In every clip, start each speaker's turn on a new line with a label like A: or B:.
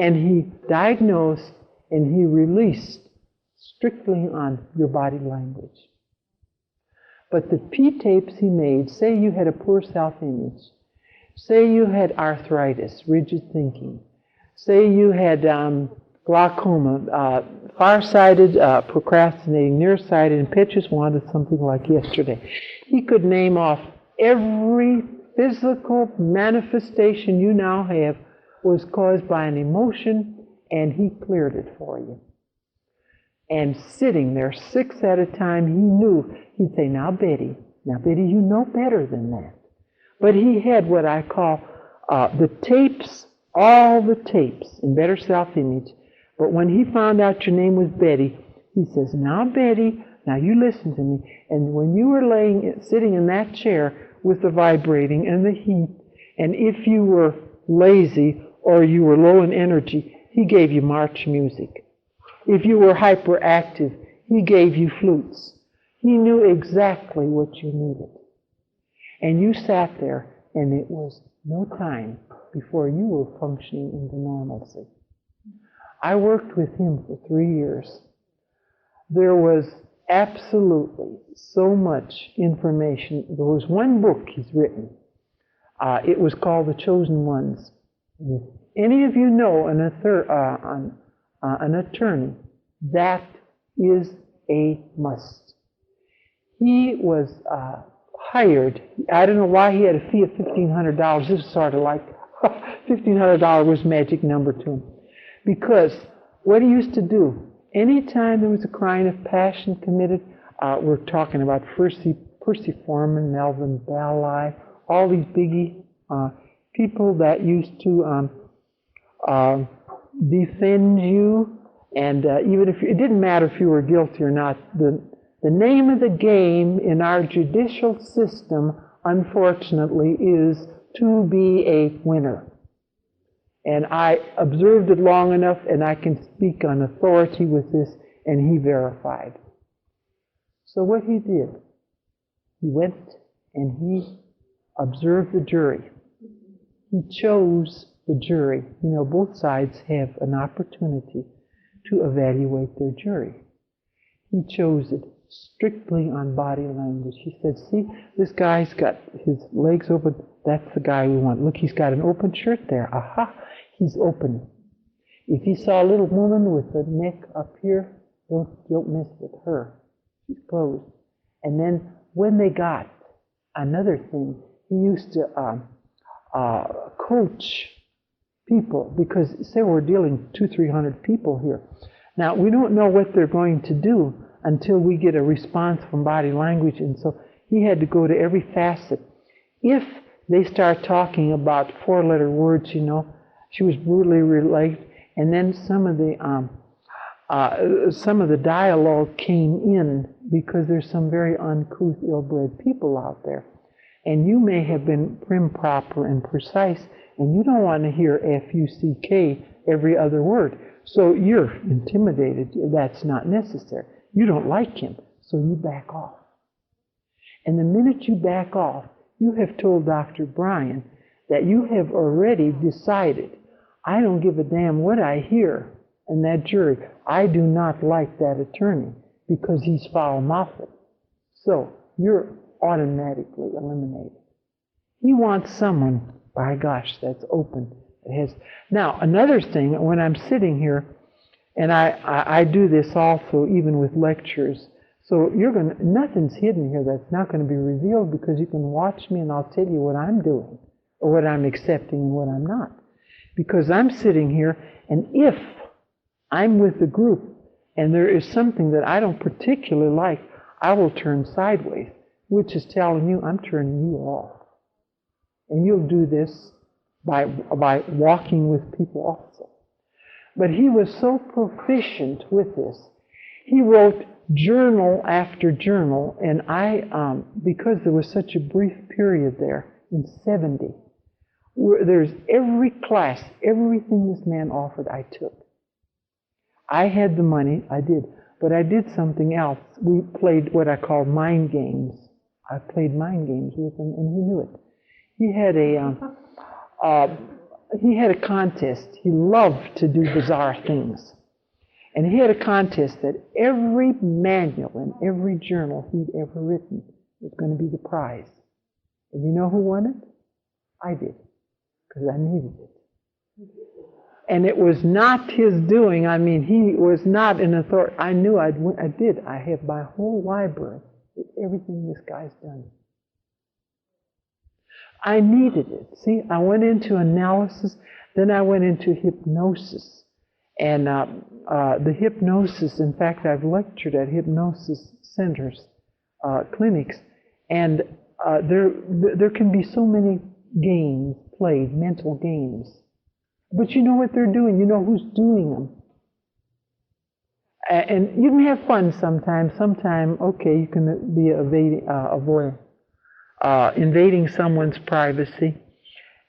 A: And he diagnosed and he released strictly on your body language. But the P-tapes he made, say you had a poor self-image, say you had arthritis, rigid thinking, say you had glaucoma, farsighted, procrastinating, nearsighted, impetuous, wanted something like yesterday. He could name off every physical manifestation you now have was caused by an emotion, and he cleared it for you. And sitting there 6 at a time, he knew, he'd say, now Betty, you know better than that. But he had what I call the tapes, all the tapes in Better Self-Image. But when he found out your name was Betty, he says, now Betty, now you listen to me. And when you were sitting in that chair with the vibrating and the heat, and if you were lazy or you were low in energy, he gave you march music. If you were hyperactive, he gave you flutes. He knew exactly what you needed. And you sat there, and it was no time before you were functioning into normalcy. I worked with him for 3 years. There was absolutely so much information. There was one book he's written. It was called The Chosen Ones. If any of you know an attorney, that is a must. He was hired. I don't know why he had a fee of $1,500. This is sort of like $1,500 was magic number to him. Because what he used to do, anytime there was a crime of passion committed, we're talking about Percy Foreman, Melvin Belli, all these biggie people that used to defend you, and even if it didn't matter if you were guilty or not, the name of the game in our judicial system, unfortunately, is to be a winner. And I observed it long enough, and I can speak on authority with this, and he verified. So what he did, he went and he observed the jury. He chose the jury. You know, both sides have an opportunity to evaluate their jury. He chose it strictly on body language. He said, see, this guy's got his legs open. That's the guy we want. Look, he's got an open shirt there. Aha, he's open. If he saw a little woman with the neck up here, don't mess with her. She's closed. And then when they got another thing, he used to coach people, because say we're dealing 200-300 people here. Now, we don't know what they're going to do until we get a response from body language, and so he had to go to every facet. If they start talking about 4-letter words, you know, she was brutally related, and then some of the dialogue came in, because there's some very uncouth, ill-bred people out there. And you may have been prim, proper, and precise, and you don't want to hear F-U-C-K every other word. So you're intimidated. That's not necessary. You don't like him, so you back off. And the minute you back off, you have told Dr. Brian that you have already decided, I don't give a damn what I hear in that jury. I do not like that attorney because he's foul-mouthed. So you're automatically eliminated. He wants someone, by gosh, that's open. That has. Now, another thing, when I'm sitting here, and I do this also even with lectures, so nothing's hidden here that's not going to be revealed, because you can watch me and I'll tell you what I'm doing, or what I'm accepting and what I'm not. Because I'm sitting here, and if I'm with the group and there is something that I don't particularly like, I will turn sideways, which is telling you I'm turning you off. And you'll do this by walking with people also. But he was so proficient with this. He wrote journal after journal, and I, because there was such a brief period there, in 70, there's every class, everything this man offered, I took. I had the money, I did, but I did something else. We played what I call mind games. I played mind games with him, and he knew it. He had he had a contest. He loved to do bizarre things. And he had a contest that every manual and every journal he'd ever written was going to be the prize. And you know who won it? I did, because I needed it. And it was not his doing. I mean, he was not an authority. I knew I did. I have my whole library with everything this guy's done. I needed it. See, I went into analysis, then I went into hypnosis. And the hypnosis, in fact, I've lectured at hypnosis centers, clinics, and there can be so many games played, mental games. But you know what they're doing. You know who's doing them. And you can have fun sometimes. Sometimes, okay, you can be invading someone's privacy.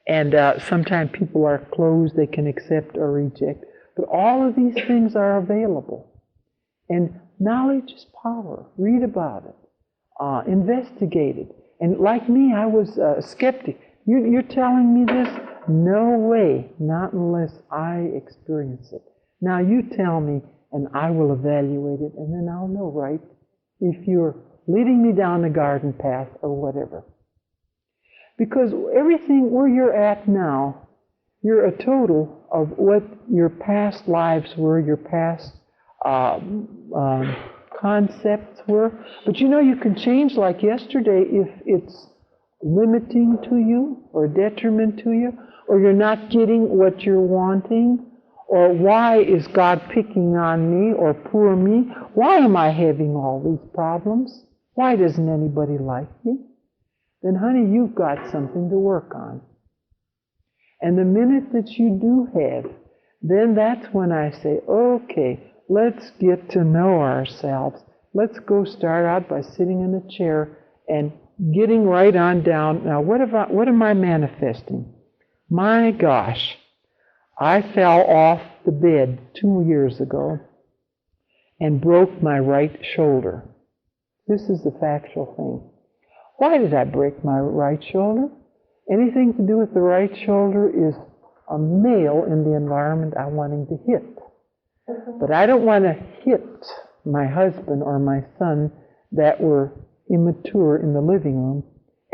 A: And sometimes people are closed, they can accept or reject. But all of these things are available. And knowledge is power. Read about it. Investigate it. And like me, I was a skeptic. You're telling me this? No way, not unless I experience it. Now you tell me, and I will evaluate it, and then I'll know, right, if you're leading me down the garden path or whatever. Because everything where you're at now, you're a total of what your past lives were, your past concepts were. But you know, you can change like yesterday if it's limiting to you or detriment to you, or you're not getting what you're wanting, or why is God picking on me or poor me? Why am I having all these problems? Why doesn't anybody like me? Then honey, you've got something to work on. And the minute that you do have, then that's when I say, okay, let's get to know ourselves. Let's go start out by sitting in a chair and getting right on down. Now, what am I manifesting? My gosh, I fell off the bed 2 years ago and broke my right shoulder. This is the factual thing. Why did I break my right shoulder? Anything to do with the right shoulder is a male in the environment I'm wanting to hit. But I don't want to hit my husband or my son that were immature in the living room.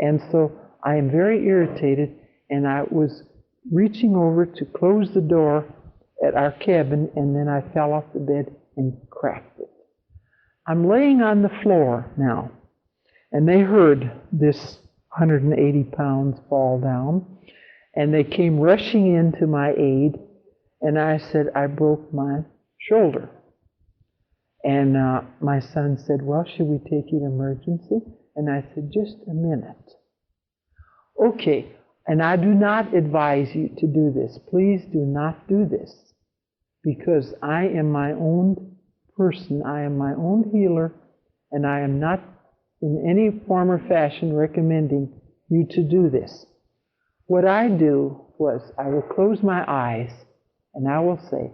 A: And so I am very irritated, and I was reaching over to close the door at our cabin, and then I fell off the bed and cracked it. I'm laying on the floor now, and they heard this 180 pounds fall down, and they came rushing in to my aid, and I said, I broke my shoulder. And my son said, well, should we take you to emergency? And I said, just a minute. Okay, and I do not advise you to do this. Please do not do this, because I am my own person. I am my own healer, and I am not in any form or fashion recommending you to do this. What I do was I will close my eyes and I will say,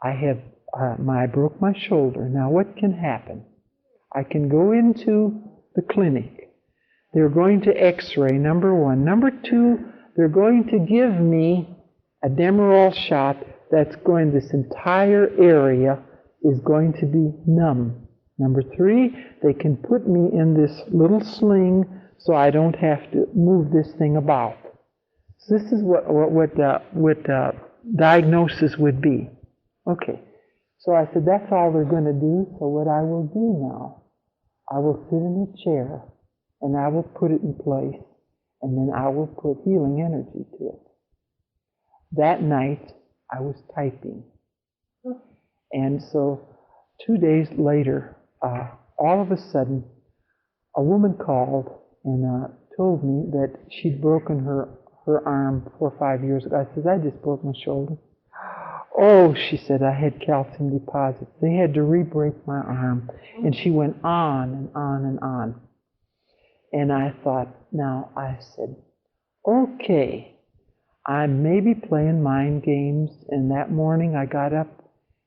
A: I broke my shoulder. Now what can happen? I can go into the clinic. They're going to x-ray, number one. Number two, they're going to give me a Demerol shot that's going, this entire area is going to be numb. Number three, they can put me in this little sling so I don't have to move this thing about. So this is what diagnosis would be. Okay, so I said, that's all they're going to do. So what I will do now, I will sit in a chair and I will put it in place, and then I will put healing energy to it. That night, I was typing. And so 2 days later, all of a sudden, a woman called and told me that she'd broken her arm 4 or 5 years ago. I said, I just broke my shoulder. Oh, she said, I had calcium deposits. They had to re-break my arm. And she went on and on and on. And I thought, now, I said, okay, I may be playing mind games. And that morning I got up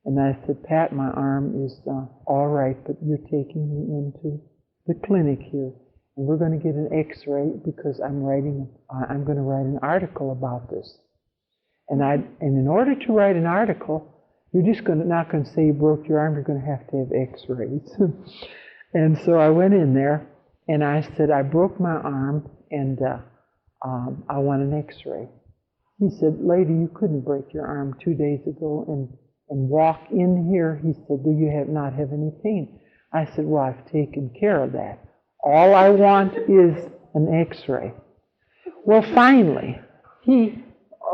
A: and I said, Pat, my arm is all right, but you're taking me into the clinic here. And we're going to get an x-ray because I'm going to write an article about this. And in order to write an article, you're just not going to say you broke your arm, you're going to have x-rays. And so I went in there and I said, I broke my arm and I want an x-ray. He said, lady, you couldn't break your arm 2 days ago and walk in here. He said, do you not have any pain? I said, well, I've taken care of that. All I want is an x-ray. Well, finally, he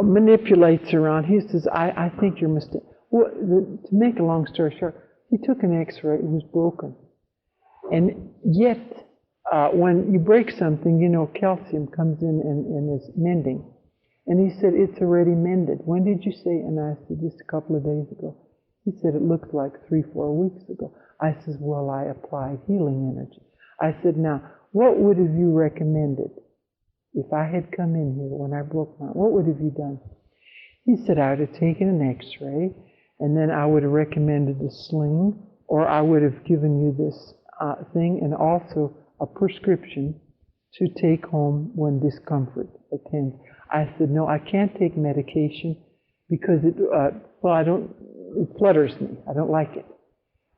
A: manipulates around. He says, I think you're mistaken. Well, to make a long story short, he took an x-ray. It was broken. And yet, when you break something, calcium comes in and is mending. And he said, it's already mended. When did you say? And I said, just a couple of days ago. He said, it looks like 3-4 weeks ago. I said, well, I applied healing energy. I said, now, what would have you recommended? If I had come in here when I broke my arm, what would have you done? He said, I would have taken an x-ray, and then I would have recommended a sling, or I would have given you this thing, and also a prescription to take home when discomfort attends. I said, no, I can't take medication because it flutters me. I don't like it.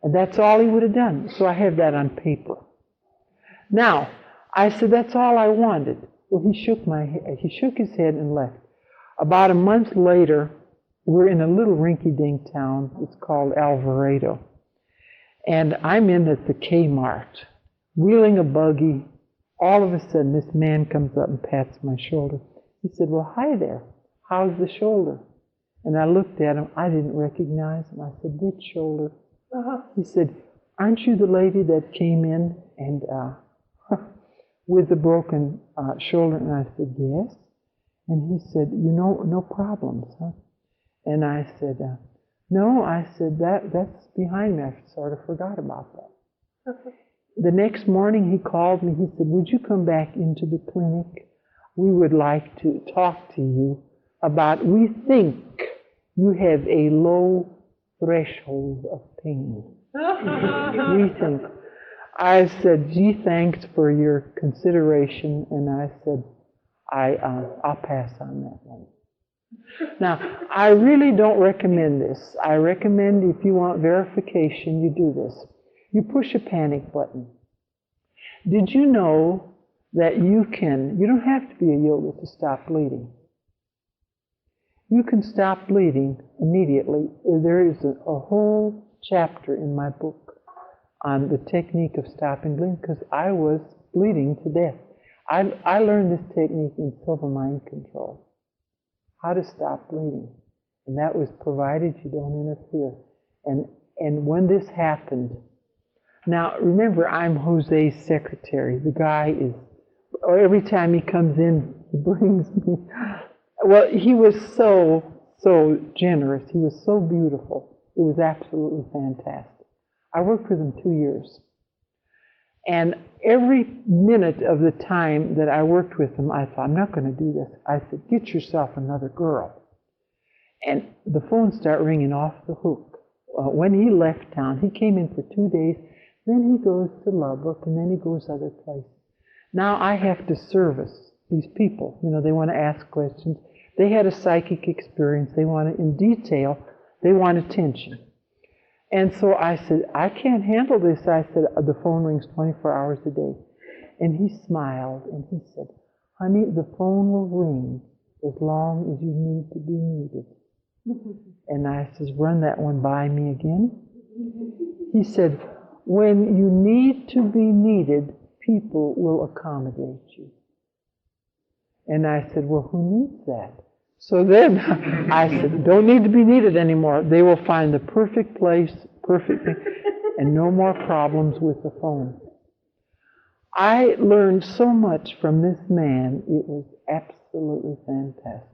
A: And that's all he would have done. So I have that on paper. Now, I said, that's all I wanted. Well, he shook his head and left. About a month later, we're in a little rinky-dink town. It's called Alvarado. And I'm in at the Kmart, wheeling a buggy. All of a sudden, this man comes up and pats my shoulder. He said, well, hi there. How's the shoulder? And I looked at him. I didn't recognize him. I said, which shoulder? He said, aren't you the lady that came in and with the broken shoulder? And I said, yes. And he said, no problems, huh? And I said, no. I said, that's behind me. I sort of forgot about that. The next morning he called me. He said, would you come back into the clinic? We would like to talk to you about, we think you have a low threshold of pain. We think. I said, gee, thanks for your consideration. And I said, I'll pass on that one. Now, I really don't recommend this. I recommend if you want verification, you do this. You push a panic button. Did you know that you don't have to be a yoga to stop bleeding. You can stop bleeding immediately. There is a whole chapter in my book on the technique of stopping bleeding because I was bleeding to death. I learned this technique in Silver Mind Control, how to stop bleeding. And that was provided you don't interfere. And when this happened, now remember I'm Jose's secretary. The guy is, every time he comes in, he brings me, well, he was so generous. He was so beautiful. It was absolutely fantastic. I worked with him 2 years. And every minute of the time that I worked with him, I thought, I'm not going to do this. I said, get yourself another girl. And the phone started ringing off the hook. When he left town, he came in for 2 days, then he goes to Lubbock, and then he goes other places. Now I have to service these people. They want to ask questions. They had a psychic experience. They want it in detail. They want attention. And so I said, I can't handle this. I said, the phone rings 24 hours a day. And he smiled and he said, honey, the phone will ring as long as you need to be needed. And I says, run that one by me again. He said, when you need to be needed, people will accommodate you. And I said, well, who needs that? So then I said, don't need to be needed anymore. They will find the perfect place, perfect thing, and no more problems with the phone. I learned so much from this man. It was absolutely fantastic.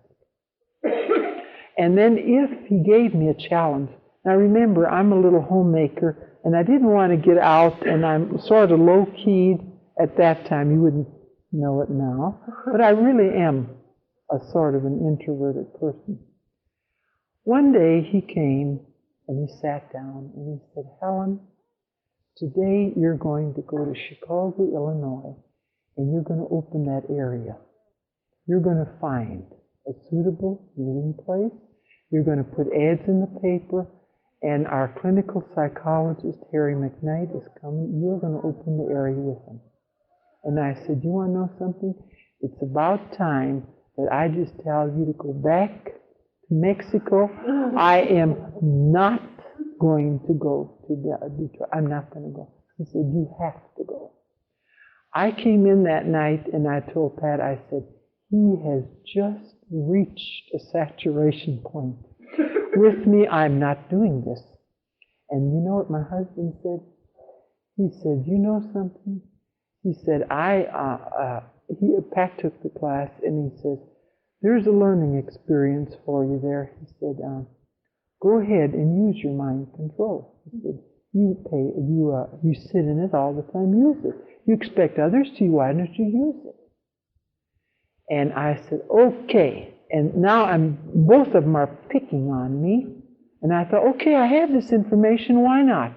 A: And then if he gave me a challenge, now remember, I'm a little homemaker, and I didn't want to get out, and I'm sort of low-keyed at that time. You wouldn't know it now, but I really am a sort of an introverted person. One day he came and he sat down and he said, Helen, today you're going to go to Chicago, Illinois, and you're going to open that area. You're going to find a suitable meeting place. You're going to put ads in the paper, and our clinical psychologist, Harry McKnight, is coming. You're going to open the area with him. And I said, you want to know something? It's about time that I just tell you to go back to Mexico. I am not going to go to Detroit. I'm not going to go. He said, you have to go. I came in that night and I told Pat, I said, he has just reached a saturation point. With me, I'm not doing this. And you know what my husband said? He said, you know something? He said, Pat took the class and he said, there's a learning experience for you there. He said, go ahead and use your mind control. He said, you sit in it all the time, use it. You expect others to, why don't you use it? And I said, okay. And now both of them are picking on me. And I thought, okay, I have this information, why not?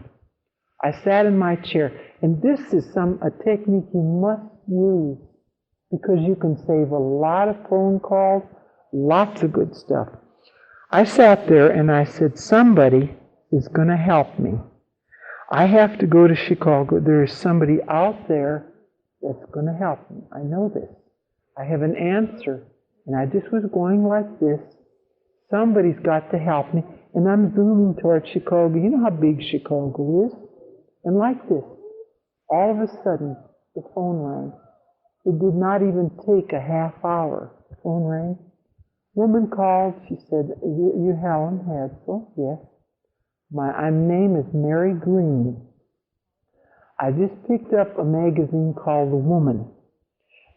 A: I sat in my chair. And this is a technique you must use, because you can save a lot of phone calls, lots of good stuff. I sat there and I said, somebody is going to help me. I have to go to Chicago. There is somebody out there that's going to help me. I know this. I have an answer. And I just was going like this. Somebody's got to help me. And I'm zooming towards Chicago. You know how big Chicago is? And like this, all of a sudden, the phone rang. It did not even take a half hour. The phone rang. Woman called. She said, you Helene Hadsell? Yes. My name is Mary Green. I just picked up a magazine called The Woman.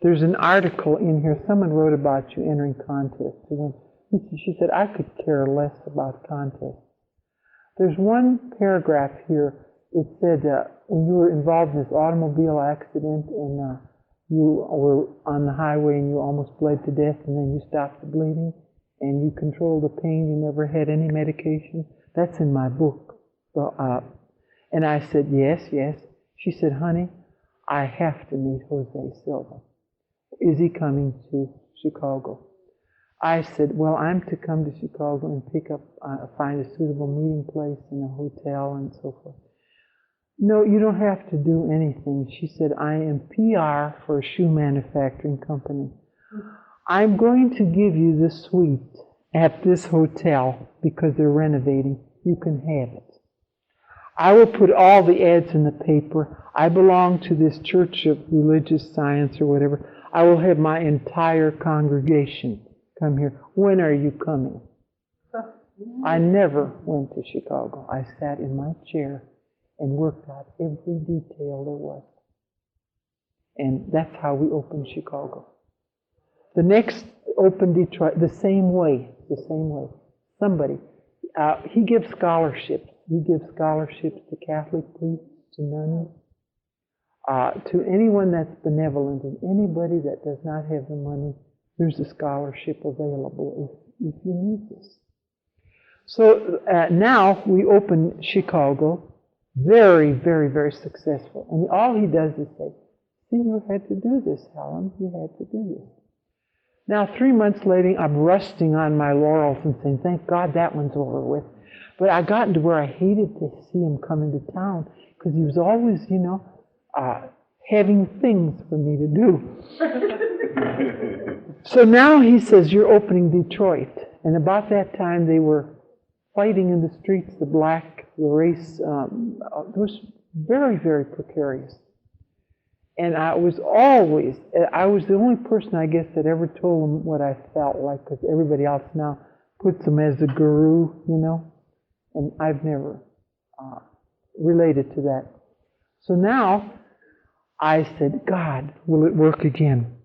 A: There's an article in here. Someone wrote about you entering contests to win. She said, I could care less about contests. There's one paragraph here. It said, when you were involved in this automobile accident and you were on the highway and you almost bled to death and then you stopped the bleeding and you controlled the pain, you never had any medication. That's in my book. So, and I said, yes, yes. She said, honey, I have to meet Jose Silva. Is he coming to Chicago? I said, well, I'm to come to Chicago and pick up, find a suitable meeting place in a hotel and so forth. No, you don't have to do anything. She said, I am PR for a shoe manufacturing company. I'm going to give you the suite at this hotel because they're renovating. You can have it. I will put all the ads in the paper. I belong to this Church of Religious Science or whatever. I will have my entire congregation come here. When are you coming? I never went to Chicago. I sat in my chair and worked out every detail there was. And that's how we opened Chicago. The next opened Detroit the same way. Somebody, he gives scholarships. He gives scholarships to Catholic priests, to nuns, to anyone that's benevolent, and anybody that does not have the money, there's a scholarship available if you need this. So now we open Chicago. Very, very, very successful. And all he does is say, see, you had to do this, Helen. You had to do this. Now, 3 months later, I'm resting on my laurels and saying, thank God that one's over with. But I got into where I hated to see him come into town because he was always, having things for me to do. So now he says, you're opening Detroit. And about that time, they were fighting in the streets, the race. It was very, very precarious. And I was the only person, I guess, that ever told him what I felt like, because everybody else now puts him as a guru, and I've never related to that. So now I said, God, will it work again?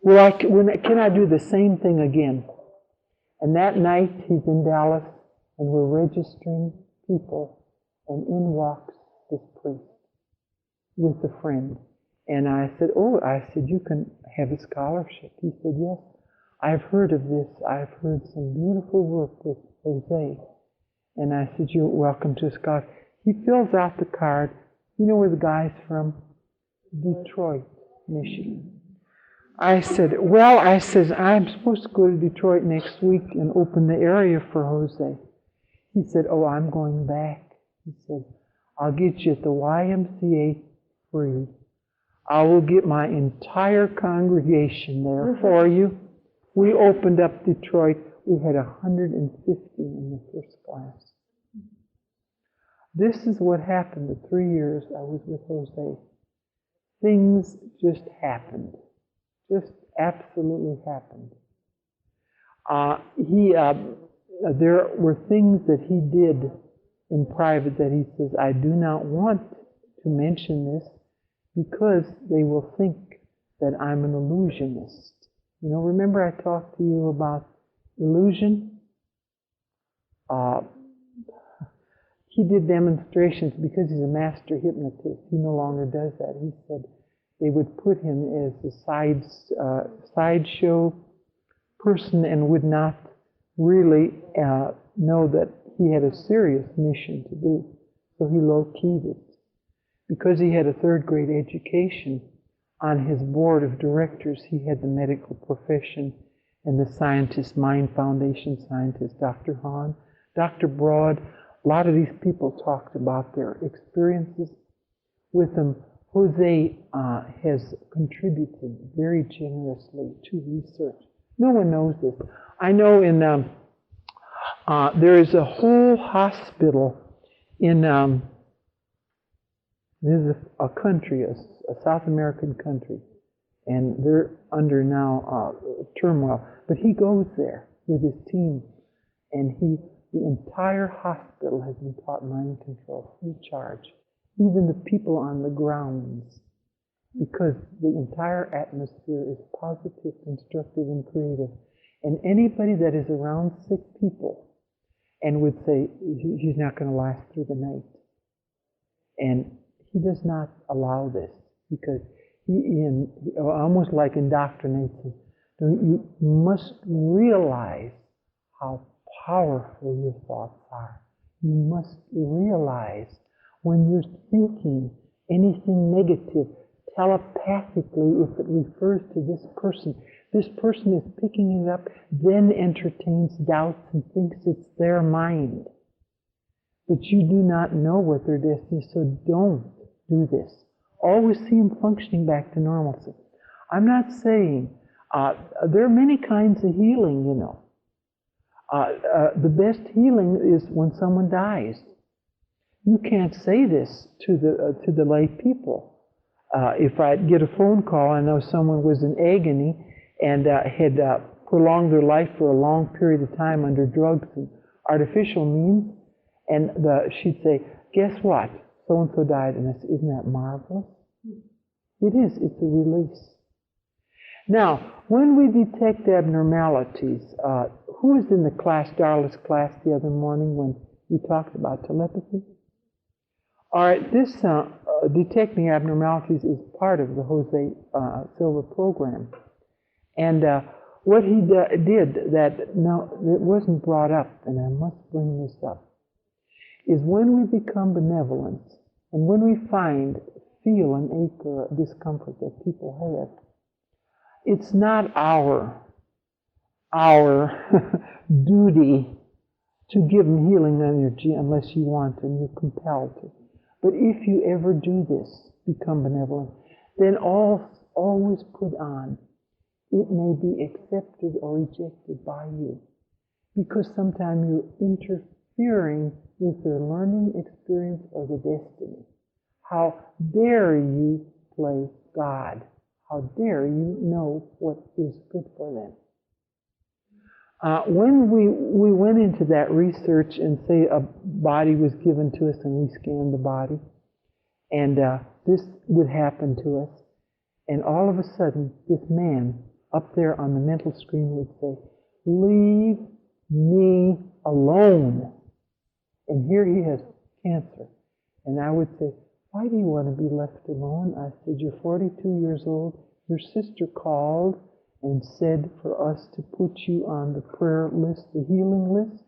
A: Can I do the same thing again? And that night he's in Dallas, and we're registering people, and in walks this priest with a friend. And I said, you can have a scholarship. He said, yes, I've heard of this. I've heard some beautiful work with Jose. And I said, you're welcome to a scholarship. He fills out the card. You know where the guy's from? Detroit, Michigan. I said, well, I said, I'm supposed to go to Detroit next week and open the area for Jose. He said, oh, I'm going back. He said, I'll get you at the YMCA free. I will get my entire congregation there for you. We opened up Detroit. We had 150 in the first class. This is what happened the 3 years I was with Jose. Things just happened. Just absolutely happened. There were things that he did in private that he says, I do not want to mention this because they will think that I'm an illusionist. You know, remember I talked to you about illusion? He did demonstrations because he's a master hypnotist. He no longer does that. He said they would put him as a sideshow person and would not really know that he had a serious mission to do. So he low-keyed it. Because he had a third-grade education, on his board of directors, he had the medical profession and the scientist, Mind Foundation scientist, Dr. Hahn, Dr. Broad. A lot of these people talked about their experiences with him. Jose has contributed very generously to research. No one knows this. I know there is a whole hospital in there's a country, a South American country, and they're under now turmoil. But he goes there with his team, and the entire hospital has been taught mind control, free charge. Even the people on the grounds, because the entire atmosphere is positive, constructive, and creative. And anybody that is around sick people and would say, he's not going to last through the night. And he does not allow this because he almost like indoctrinates them. You must realize how powerful your thoughts are. You must realize when you're thinking anything negative, telepathically, if it refers to this person is picking it up, then entertains doubts and thinks it's their mind. But you do not know what their destiny is, so don't do this. Always see them functioning back to normalcy. I'm not saying, there are many kinds of healing, you know. The best healing is when someone dies. You can't say this to the lay people. If I get a phone call, I know someone was in agony and had prolonged their life for a long period of time under drugs and artificial means, and she'd say, guess what? So-and-so died, and I said, isn't that marvelous? It is. It's a release. Now, when we detect abnormalities, who was in the class, Darla's class, the other morning when we talked about telepathy? All right, this detecting abnormalities is part of the Jose Silva program. And what he did that it wasn't brought up, and I must bring this up, is when we become benevolent, and when we feel an ache or a discomfort that people have, it's not our duty to give them healing energy unless you want to and you're compelled to. But if you ever do this, become benevolent, then always put on, it may be accepted or rejected by you. Because sometimes you're interfering with their learning experience or the destiny. How dare you play God? How dare you know what is good for them? When we went into that research and say a body was given to us and we scanned the body, and this would happen to us, and all of a sudden this man up there on the mental screen would say, leave me alone. And here he has cancer. And I would say, why do you want to be left alone? I said, you're 42 years old. Your sister called and said for us to put you on the prayer list, the healing list.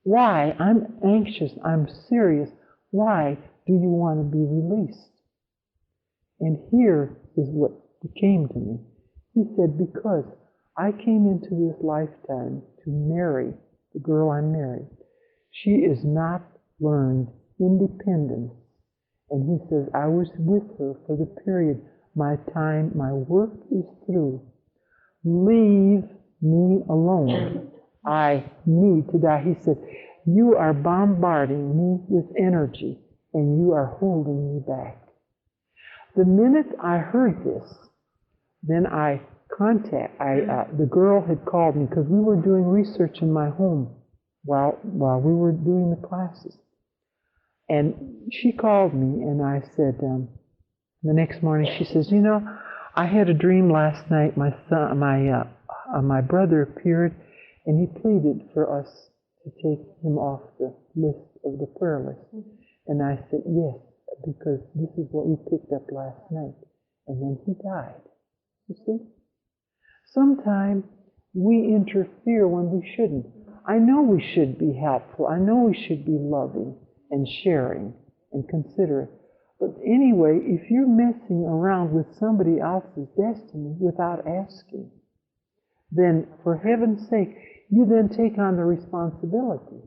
A: Why? I'm anxious. I'm serious. Why do you want to be released? And here is what came to me. He said, because I came into this lifetime to marry the girl I'm married. She is not learned independence. And he says, I was with her for the period. My time, my work is through. Leave me alone. I need to die. He said, you are bombarding me with energy and you are holding me back. The minute I heard this, then the girl had called me because we were doing research in my home while we were doing the classes. And she called me and I said, the next morning she says, you know, I had a dream last night. My brother appeared and he pleaded for us to take him off the list of the prayer list. And I said, yes, because this is what we picked up last night. And then he died. You see? Sometimes we interfere when we shouldn't. I know we should be helpful. I know we should be loving and sharing and considerate. But anyway, if you're messing around with somebody else's destiny without asking, then for heaven's sake, you then take on the responsibility.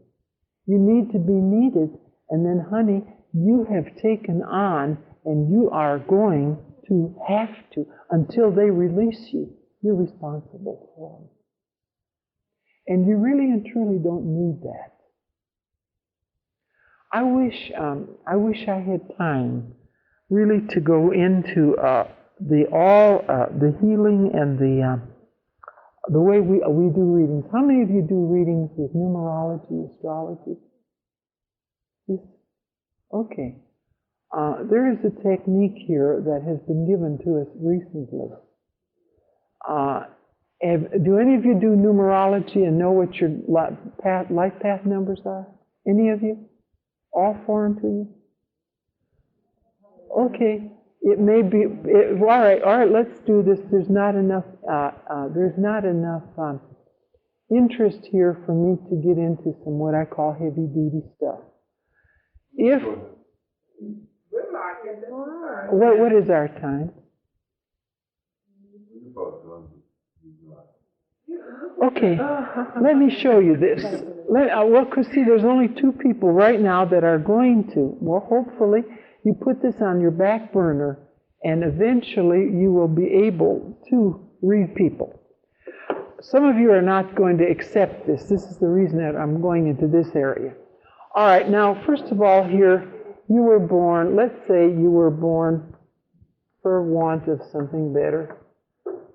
A: You need to be needed, and then, honey, you have taken on, and you are going to have to, until they release you, you're responsible for them. And you really and truly don't need that. I wish I had time really to go into the healing and the way we do readings. How many of you do readings with numerology, astrology? Yes? Okay. There is a technique here that has been given to us recently. Do any of you do numerology and know what your life path numbers are? Any of you? All foreign to you? Okay. It may be. All right. Let's do this. There's not enough. Interest here for me to get into some what I call heavy duty stuff. What is our time? Okay, let me show you this. Because see, there's only two people right now that are going to. Well, hopefully, you put this on your back burner, and eventually you will be able to read people. Some of you are not going to accept this. This is the reason that I'm going into this area. All right, now, first of all, here, you were born, let's say you were born, for want of something better,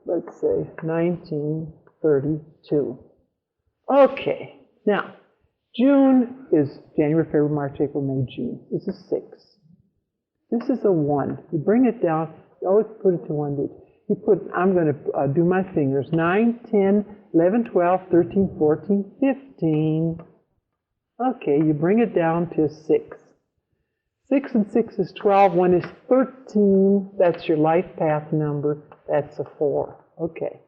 A: let's say 1932. Okay, now, June is January, February, March, April, May, June. It's a 6. This is a 1. You bring it down, you always put it to one digit. You put, I'm going to do my fingers, 9, 10, 11, 12, 13, 14, 15. Okay, you bring it down to 6. 6 and 6 is 12. 1 is 13. That's your life path number. That's a 4. Okay.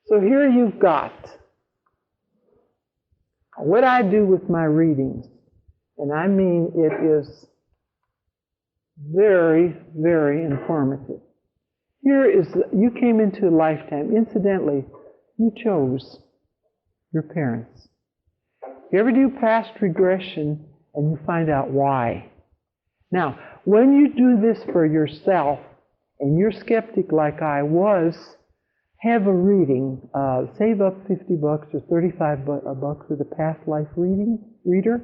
A: So here you've got what I do with my readings. And I mean it is very, very informative. Here is, you came into a lifetime. Incidentally, you chose your parents. You ever do past regression and you find out why? Now, when you do this for yourself, and you're skeptic like I was, have a reading. Save up $50 or $35 with a past life reader,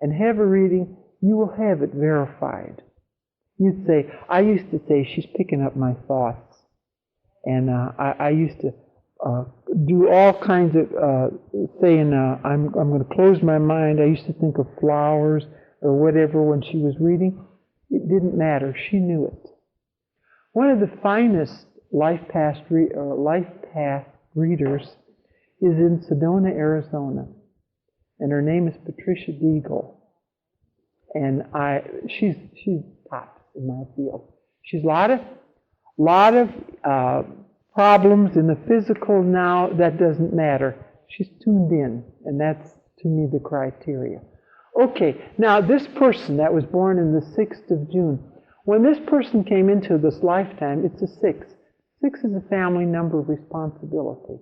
A: and have a reading. You will have it verified. You'd say, I used to say, she's picking up my thoughts. And I used to do all kinds of saying, I'm going to close my mind. I used to think of flowers or whatever when she was reading. It didn't matter. She knew it. One of the finest life path readers is in Sedona, Arizona. And her name is Patricia Deagle. And she's top in my field. She's a lot of problems in the physical now. That doesn't matter. She's tuned in, and that's to me the criteria. Okay, now this person that was born in the 6th of June, when this person came into this lifetime, it's a 6. 6 is a family number of responsibility.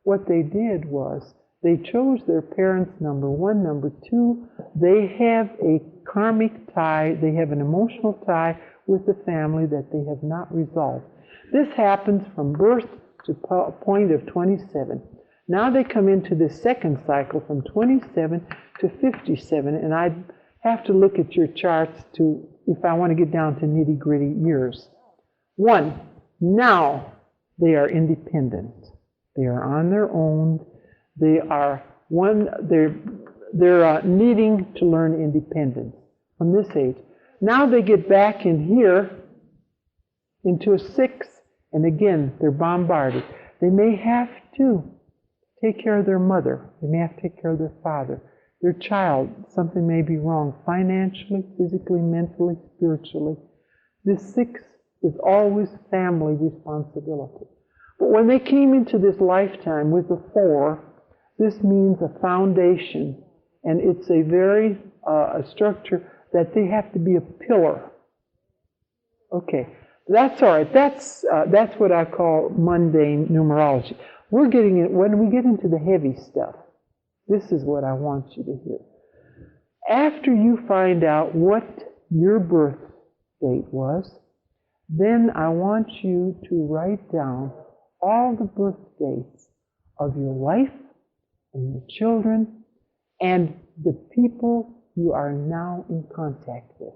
A: What they did was they chose their parents, number 1. Number 2, they have a karmic tie, they have an emotional tie with the family that they have not resolved. This happens from birth to a point of 27. Now they come into this second cycle from 27 to 57, and I have to look at your charts to, if I want to get down to nitty-gritty years. 1, now they are independent. They are on their own. They are they're needing to learn independence from this age. Now they get back in here into a 6, and again they're bombarded. They may have to take care of their mother. They may have to take care of their father. Their child, something may be wrong financially, physically, mentally, spiritually. This 6 is always family responsibility. But when they came into this lifetime with the 4, this means a foundation, and it's a very a structure that they have to be a pillar. Okay, that's all right. That's what I call mundane numerology. We're getting it when we get into the heavy stuff. This is what I want you to hear. After you find out what your birth date was, then I want you to write down all the birth dates of your wife and your children and the people you are now in contact with.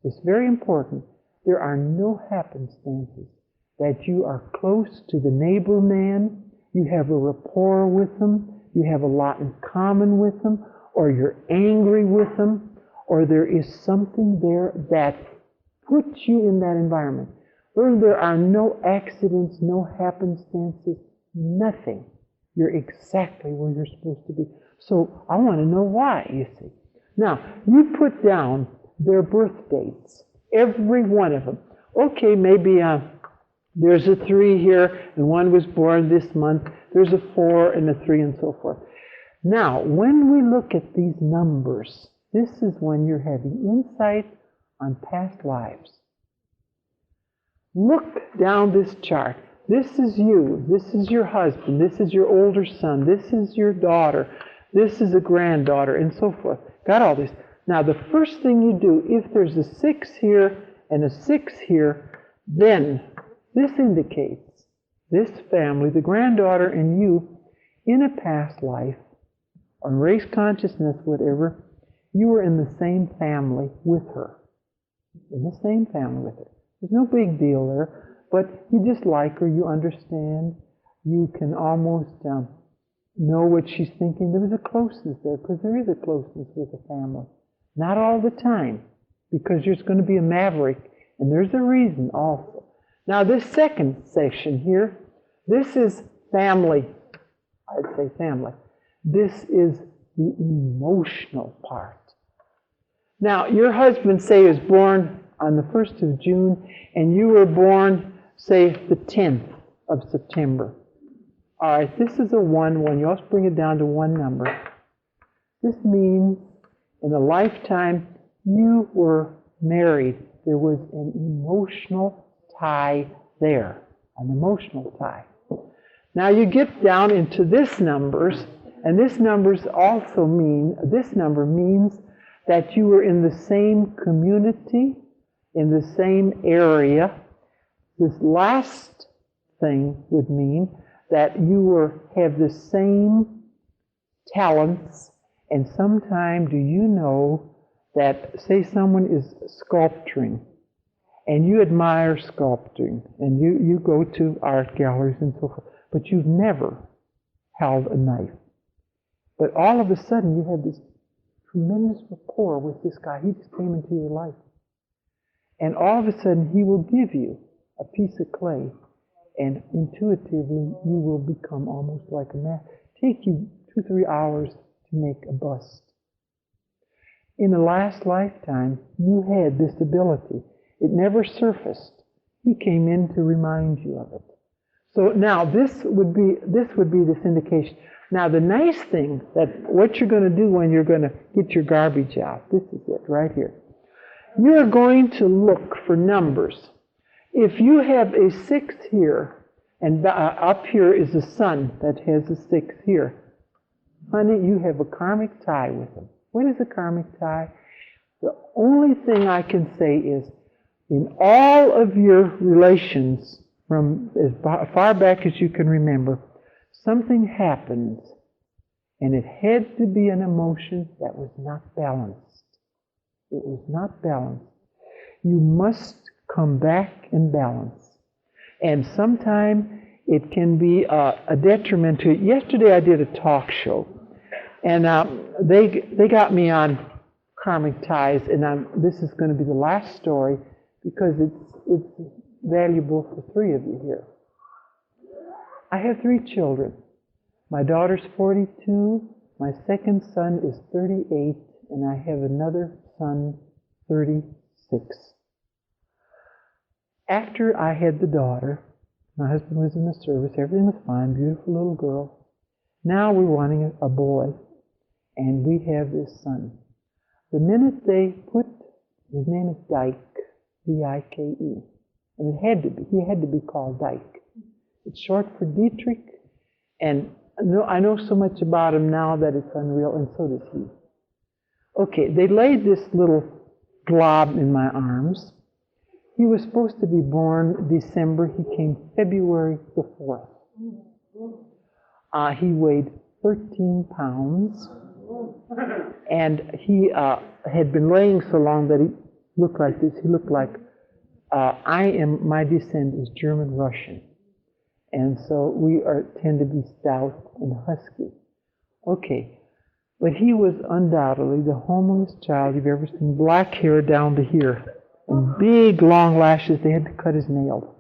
A: It's very important. There are no happenstances that you are close to the neighbor man, you have a rapport with them, you have a lot in common with them, or you're angry with them, or there is something there that puts you in that environment. There are no accidents, no happenstances, nothing. You're exactly where you're supposed to be. So I want to know why, you see. Now, you put down their birth dates, every one of them. Okay, maybe there's a 3 here, and 1 was born this month. There's a 4 and a 3 and so forth. Now, when we look at these numbers, this is when you're having insight on past lives. Look down this chart. This is you. This is your husband. This is your older son. This is your daughter. This is a granddaughter, and so forth. Got all this. Now, the first thing you do, if there's a 6 here and a 6 here, then this indicates this family, the granddaughter and you, in a past life, on race consciousness, whatever, you were in the same family with her. In the same family with her. There's no big deal there, but you just like her, you understand, you can almost know what she's thinking. There was a closeness there, because there is a closeness with a family. Not all the time, because there's going to be a maverick, and there's a reason also. Now this second section here, this is family. I'd say family. This is the emotional part. Now, your husband, say, is born on the 1st of June, and you were born, say, the 10th of September. All right, this is a 1. You also bring it down to 1 number. This means in a lifetime you were married. There was an emotional tie there, an emotional tie. Now you get down into this numbers, and this number means that you were in the same community, in the same area. This last thing would mean that you have the same talents, and sometime do you know that, say someone is sculpturing, and you admire sculpting, and you go to art galleries and so forth, but you've never held a knife. But all of a sudden you have this tremendous rapport with this guy. He just came into your life. And all of a sudden he will give you a piece of clay, and intuitively you will become almost like a man. Take you 2-3 hours to make a bust. In the last lifetime, you had this ability. It never surfaced. He came in to remind you of it. So now this would be this indication. Now the nice thing, that what you're going to do when you're going to get your garbage out, this is it right here. You're going to look for numbers. If you have a 6 here, and up here is a sun that has a 6 here, honey, you have a karmic tie with him. What is a karmic tie? The only thing I can say is, in all of your relations, from as far back as you can remember, something happens, and it had to be an emotion that was not balanced. It was not balanced. You must come back in balance. And sometimes it can be a detriment to it. Yesterday I did a talk show, and they got me on karmic ties, and this is going to be the last story because it's valuable for 3 of you here. I have 3 children. My daughter's 42, my second son is 38, and I have another son, 36. After I had the daughter, my husband was in the service, everything was fine, beautiful little girl. Now we're wanting a boy, and we have this son. The minute they put, his name is Dyke, D-I-K-E, and he had to be called Dyke. It's short for Dietrich, and I know so much about him now that it's unreal, and so does he. Okay, they laid this little glob in my arms. He was supposed to be born December. He came February the 4th. He weighed 13 pounds, and he had been laying so long that he looked like this. He looked like, my descent is German-Russian. And so we tend to be stout and husky. Okay, but he was undoubtedly the homeliest child you've ever seen. Black hair down to here, and big long lashes. They had to cut his nails.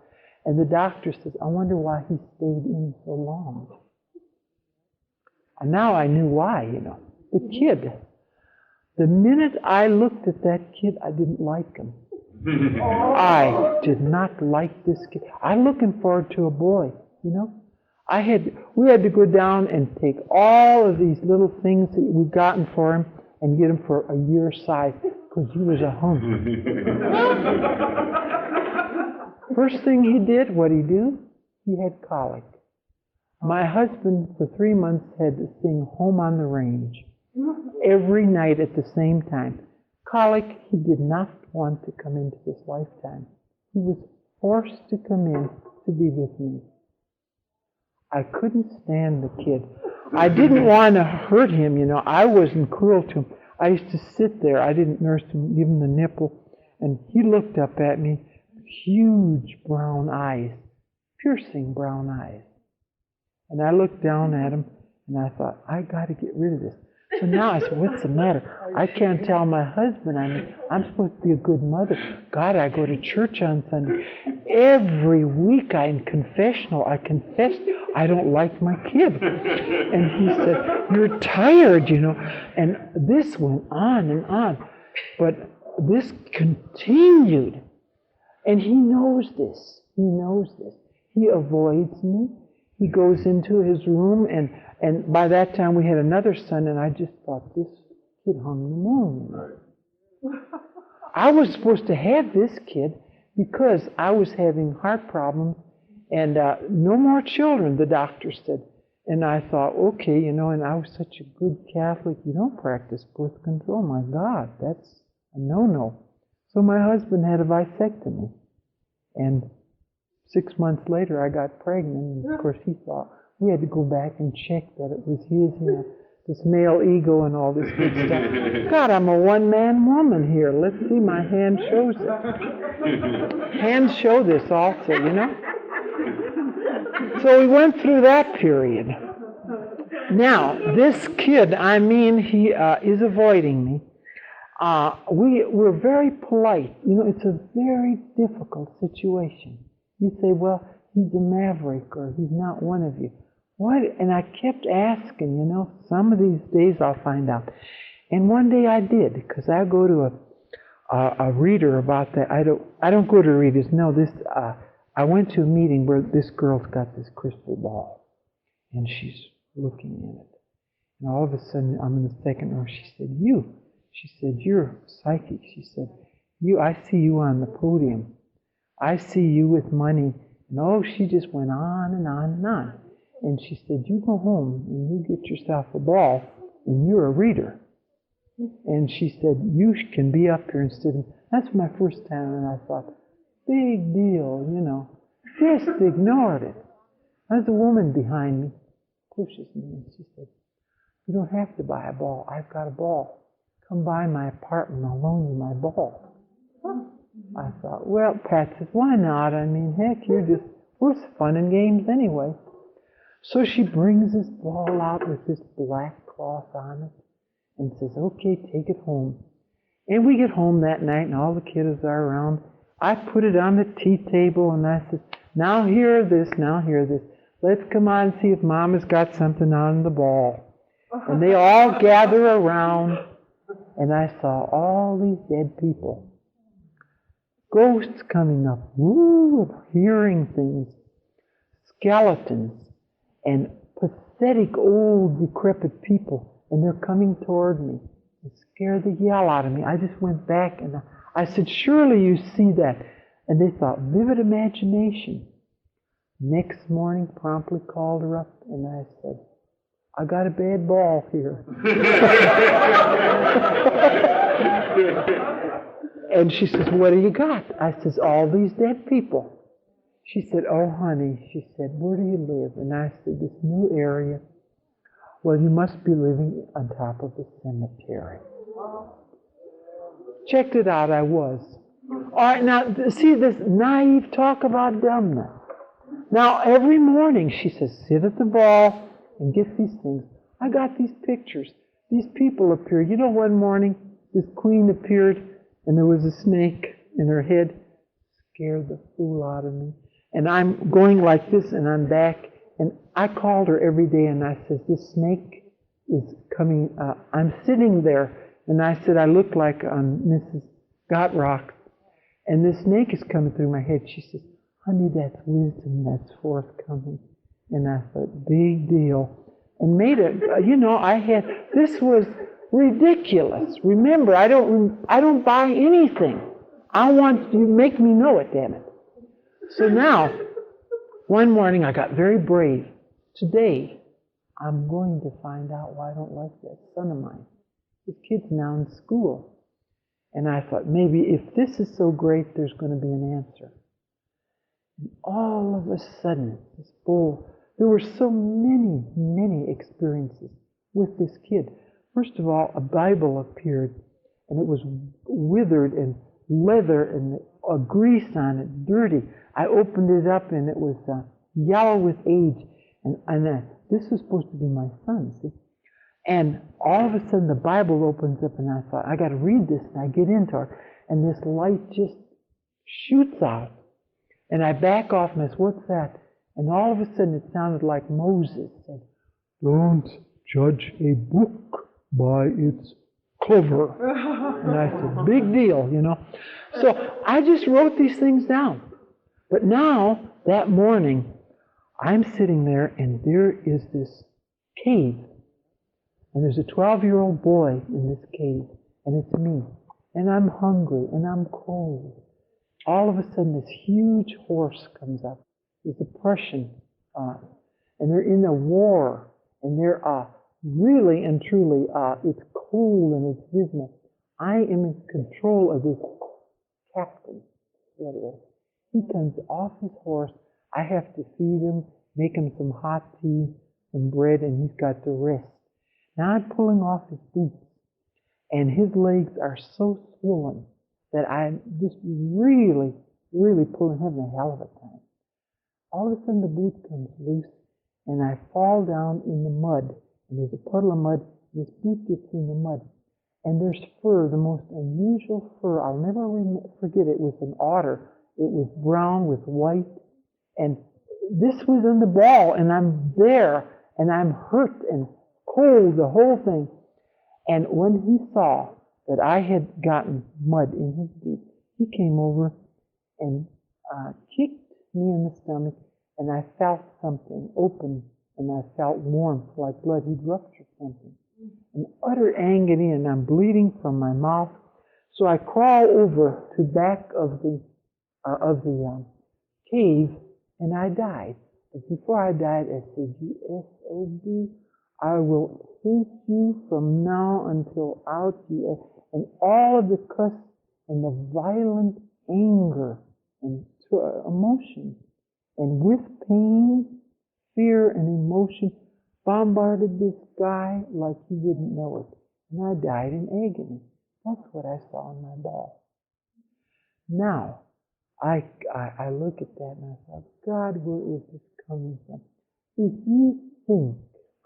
A: And the doctor says, I wonder why he stayed in so long. And now I knew why, The kid. The minute I looked at that kid, I didn't like him. I did not like this kid. I'm looking forward to a boy, We had to go down and take all of these little things that we'd gotten for him and get him for a year's size, because he was a hunk. First thing he did, what'd he do? He had colic. My husband, for 3 months, had to sing Home on the Range every night at the same time. Colic, he did not want to come into this lifetime. He was forced to come in to be with me. I couldn't stand the kid. I didn't want to hurt him, I wasn't cruel to him. I used to sit there. I didn't nurse him, give him the nipple. And he looked up at me, huge brown eyes, piercing brown eyes. And I looked down at him, and I thought, I got to get rid of this. So now I said, what's the matter? I can't tell my husband. I'm supposed to be a good mother. God, I go to church on Sunday. Every week in confessional, I confessed I don't like my kid. And he said, you're tired, And this went on and on. But this continued. And he knows this. He knows this. He avoids me. He goes into his room, and by that time we had another son, and I just thought, this kid hung the moon. I was supposed to have this kid because I was having heart problems, and no more children, the doctor said. And I thought, okay, and I was such a good Catholic, you don't practice birth control. My God, that's a no-no. So my husband had a vasectomy, and 6 months later, I got pregnant, and of course he thought we had to go back and check that it was his, this male ego and all this good stuff. God, I'm a one-man woman here. Let's see, my hand shows it. Hands show this also, So we went through that period. Now, this kid, he is avoiding me. We're very polite. It's a very difficult situation. You say, well, he's a maverick, or he's not one of you. What? And I kept asking, some of these days I'll find out. And one day I did, because I go to a reader about that. I don't go to readers. No, I went to a meeting where this girl's got this crystal ball, and she's looking in it. And all of a sudden, I'm in the second row. She said, She said, you're psychic. She said, I see you on the podium. I see you with money. And oh, she just went on and on and on. And she said, you go home and you get yourself a ball and you're a reader. And she said, you can be up here instead of... That's my first time, and I thought, big deal, you know. Just ignored it. There's a woman behind me, pushes me, and she said, you don't have to buy a ball. I've got a ball. Come by my apartment, I'll loan you my ball. I thought, well, Pat says, why not? I mean, heck, we're fun and games anyway. So she brings this ball out with this black cloth on it and says, okay, take it home. And we get home that night and all the kiddos are around. I put it on the tea table and I said, now hear this, now hear this. Let's come on and see if Mama's got something on the ball. And they all gather around and I saw all these dead people. Ghosts coming up, woo, hearing things, skeletons, and pathetic old decrepit people, and they're coming toward me. It scared the hell out of me. I just went back and I said, surely you see that. And they thought, vivid imagination. Next morning, promptly called her up, and I said, I got a bad ball here. And she says, what do you got? I says, all these dead people. She said, oh, honey, she said, where do you live? And I said, this new area. Well, you must be living on top of the cemetery. Checked it out, I was. All right, now, see this naive talk about dumbness. Now, every morning, she says, sit at the ball and get these things. I got these pictures. These people appeared. You know, one morning, this queen appeared, and there was a snake in her head. Scared the fool out of me. And I'm going like this, and I'm back. And I called her every day, and I said, this snake is coming. I'm sitting there, and I said, I look like Mrs. Gotrock. And this snake is coming through my head. She says, honey, that's wisdom that's forthcoming. And I thought, big deal. And made it, this was ridiculous. Remember, I don't buy anything. I want you to make me know it, damn it. So now, one morning I got very brave. Today, I'm going to find out why I don't like that son of mine. This kid's now in school. And I thought, maybe if this is so great, there's going to be an answer. And all of a sudden, there were so many, many experiences with this kid. First of all, a Bible appeared, and it was withered and leather and grease on it, dirty. I opened it up, and it was yellow with age. And this was supposed to be my son, see? And all of a sudden, the Bible opens up, and I thought, I got to read this. And I get into it, and this light just shoots out. And I back off, and I said, what's that? And all of a sudden, it sounded like Moses said, don't judge a book by its cover. And I said, big deal, you know. So I just wrote these things down. But now, that morning, I'm sitting there, and there is this cave. And there's a 12-year-old boy in this cave, and it's me. And I'm hungry, and I'm cold. All of a sudden, this huge horse comes up. There's a Prussian, and they're in a war, and they're really and truly, it's cold and it's dismal. I am in control of this captain. He comes off his horse. I have to feed him, make him some hot tea, some bread, and he's got to rest. Now I'm pulling off his boots, and his legs are so swollen that I'm just really, really having a hell of a time. All of a sudden the boot comes loose, and I fall down in the mud, and there's a puddle of mud, and this boot gets in the mud. And there's fur, the most unusual fur. I'll never forget it. It was an otter. It was brown with white. And this was in the ball, and I'm there, and I'm hurt and cold, the whole thing. And when he saw that I had gotten mud in his boot, he came over and kicked me in the stomach, and I felt something open, and I felt warmth like blood. He'd ruptured something. An utter agony, and I'm bleeding from my mouth. So I crawl over to back of the of the cave, and I died. But before I died, I said, "You SOB, I will hate you from now until out you," and all of the cuss and the violent anger and emotion, and with pain, fear, and emotion, bombarded this guy like he wouldn't know it. And I died in agony. That's what I saw in my ball. Now, I look at that and I thought, God, where is this coming from? If you think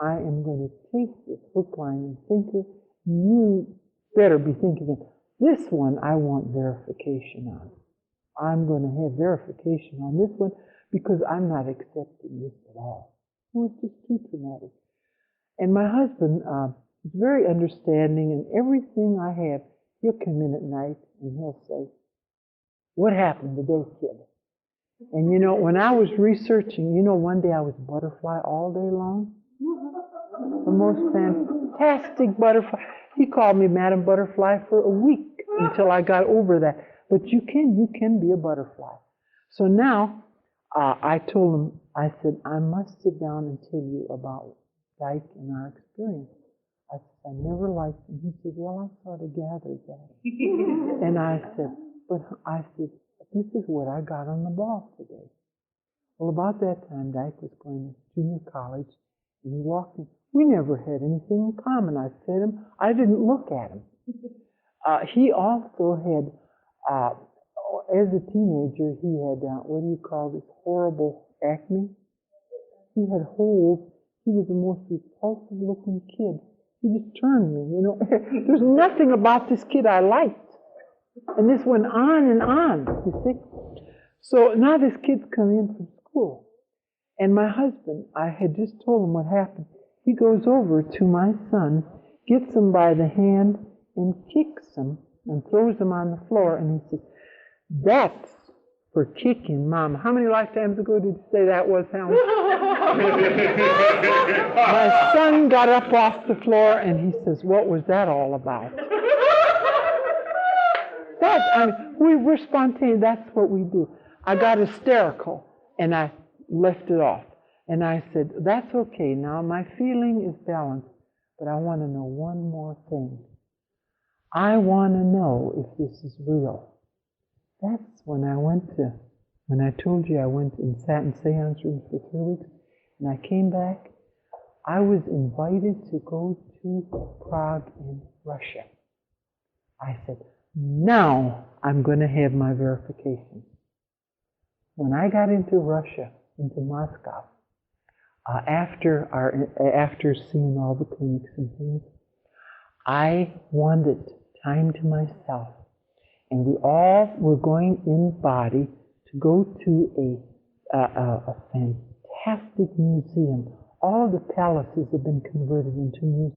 A: I am going to take this hook, line, and sinker, you better be thinking, this one I want verification on. I'm going to have verification on this one because I'm not accepting this at all. It was just too traumatic. And my husband is very understanding, and everything I have, he'll come in at night and he'll say, "What happened today, kid?" And you know, when I was researching, you know, one day I was a butterfly all day long. The most fantastic butterfly. He called me Madam Butterfly for a week until I got over that. But you can be a butterfly. So now, I told him, I said, I must sit down and tell you about Dyke and our experience. I said, I never liked him. He said, well, I sort of gathered that. And I said, this is what I got on the ball today. Well, about that time, Dyke was going to junior college, and he walked in. We never had anything in common. I fed him. I didn't look at him. He also had, as a teenager, he had, what do you call this, horrible acne? He had holes. He was the most repulsive looking kid. He just turned me, you know. There's nothing about this kid I liked. And this went on and on, you see. So now this kid's coming in from school. And my husband, I had just told him what happened. He goes over to my son, gets him by the hand, and kicks him and throws him on the floor. And he says, "That's for kicking Mama." How many lifetimes ago did you say that was, Helen? My son got up off the floor and he says, "What was that all about?" We're spontaneous. That's what we do. I got hysterical and I left it off. And I said, "That's okay. Now my feeling is balanced, but I want to know one more thing. I want to know if this is real." That's when I told you I went and sat in seance rooms for 3 weeks, and I came back. I was invited to go to Prague in Russia. I said, now I'm going to have my verification. When I got into Russia, into Moscow, after seeing all the clinics and things, I wanted time to myself. And we all were going in body to go to a fantastic museum. All the palaces have been converted into museums.